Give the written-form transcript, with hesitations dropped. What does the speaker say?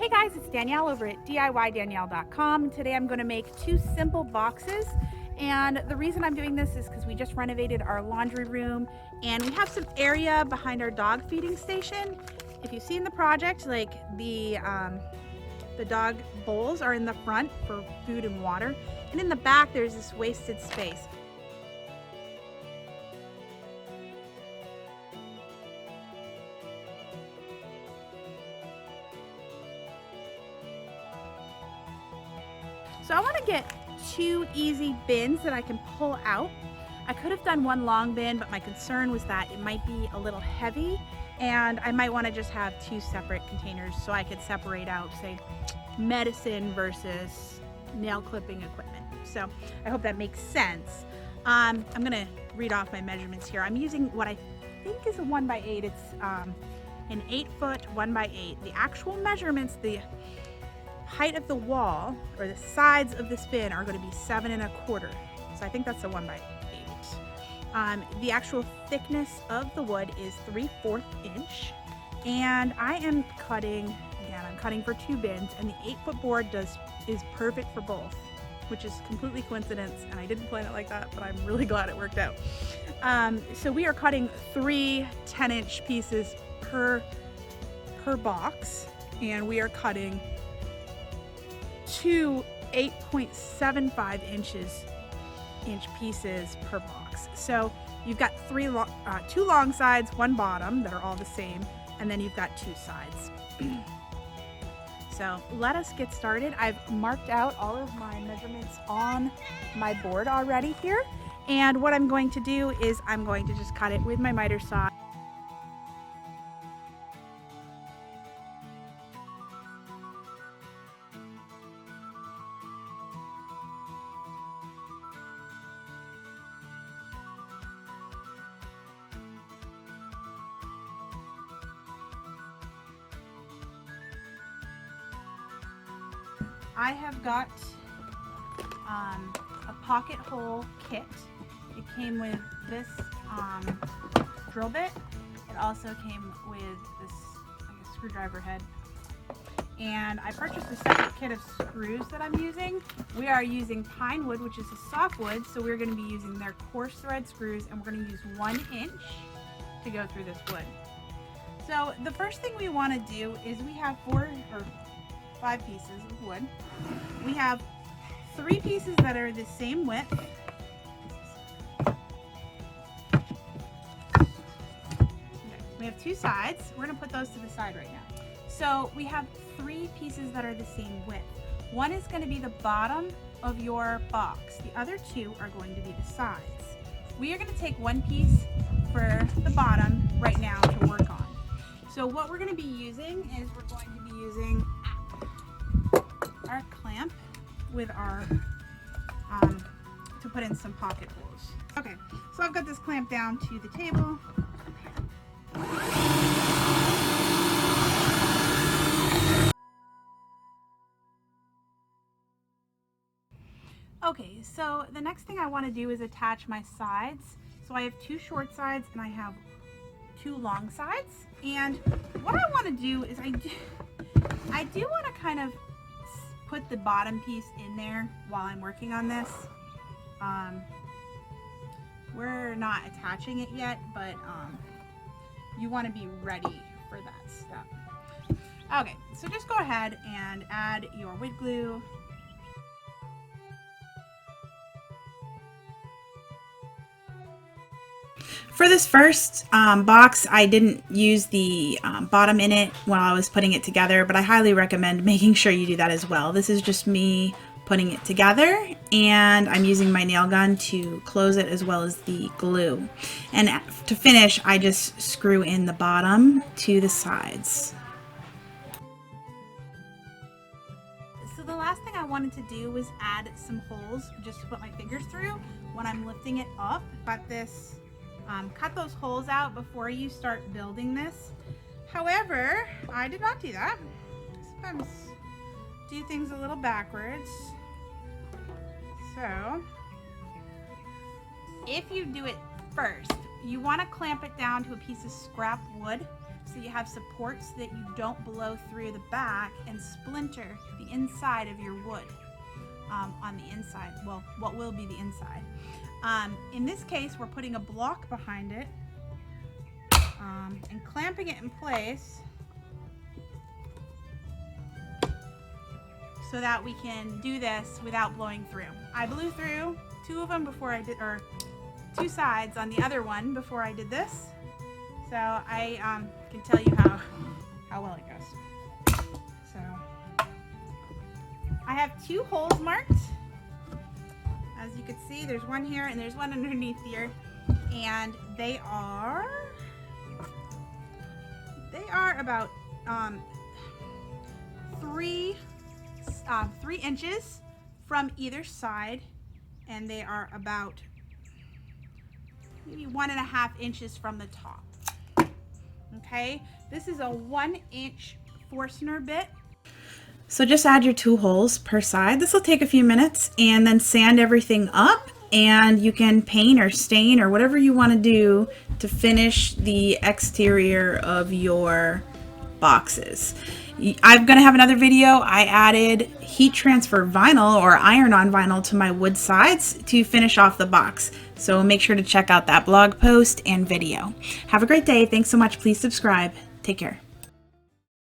Hey guys, it's Danielle over at DIYDanielle.com. Today I'm going to make two simple boxes, and the reason I'm doing this is because we just renovated our laundry room and we have some area behind our dog feeding station. If you've seen the project, like the dog bowls are in the front for food and water, and in the back there's this wasted space. So I want to get two easy bins that I can pull out. I could have done one long bin, but my concern was that it might be a little heavy and I might want to just have two separate containers so I could separate out, say, medicine versus nail clipping equipment. So I hope that makes sense. I'm going to read off my measurements here. I'm using what I think is a 1x8. It's an 8-foot 1x8. The actual measurements, the height of the wall or the sides of this bin are going to be 7 1/4. So I think that's a 1x8. The actual thickness of the wood is 3/4 inch, and I am cutting, again, I'm cutting for two bins, and the 8-foot board is perfect for both, which is completely coincidence, and I didn't plan it like that, but I'm really glad it worked out. So we are cutting 3 10-inch pieces per box, and we are cutting 2 8.75 inch pieces per box. So you've got two long sides, one bottom that are all the same, and then you've got two sides. So let us get started. I've marked out all of my measurements on my board already here, and what I'm going to do is I'm going to just cut it with my miter saw. I have got a pocket hole kit. It came with this drill bit. It also came with this screwdriver head. And I purchased a separate kit of screws that I'm using. We are using pine wood, which is a softwood, so we're going to be using their coarse thread screws, and we're going to use 1 inch to go through this wood. So the first thing we want to do is we have 5 pieces of wood. We have 3 pieces that are the same width. Okay. We have 2 sides. We're going to put those to the side right now. So we have 3 pieces that are the same width. One is going to be the bottom of your box. The other 2 are going to be the sides. We are going to take 1 piece for the bottom right now to work on. So what we're going to be using is we're going to be using our clamp with our to put in some pocket holes. Okay, so I've got this clamp down to the table. Okay, so the next thing I want to do is attach my sides. So I have 2 short sides and I have 2 long sides. And what I want to do is I do want to kind of put the bottom piece in there while I'm working on this. We're not attaching it yet, but you want to be ready for that step. Okay, so just go ahead and add your wood glue. For this first box, I didn't use the bottom in it while I was putting it together, but I highly recommend making sure you do that as well. This is just me putting it together, and I'm using my nail gun to close it as well as the glue. And to finish, I just screw in the bottom to the sides. So the last thing I wanted to do was add some holes just to put my fingers through when I'm lifting it up. Got this. Cut those holes out before you start building this. However, I did not do that. Sometimes do things a little backwards. So, if you do it first, you want to clamp it down to a piece of scrap wood so you have support so that you don't blow through the back and splinter the inside of your wood on the inside. Well, what will be the inside. In this case, we're putting a block behind it and clamping it in place so that we can do this without blowing through. I blew through two of them before I did, or two sides on the other one before I did this. So I can tell you how well it goes. So I have two holes marked. As you can see, there's one here and there's one underneath here, and they are about 3 inches from either side, and they are about maybe 1.5 inches from the top. Okay, this is a 1-inch Forstner bit. So just add your 2 holes per side. This will take a few minutes, and then sand everything up, and you can paint or stain or whatever you want to do to finish the exterior of your boxes. I'm going to have another video. I added heat transfer vinyl or iron-on vinyl to my wood sides to finish off the box. So make sure to check out that blog post and video. Have a great day. Thanks so much. Please subscribe. Take care.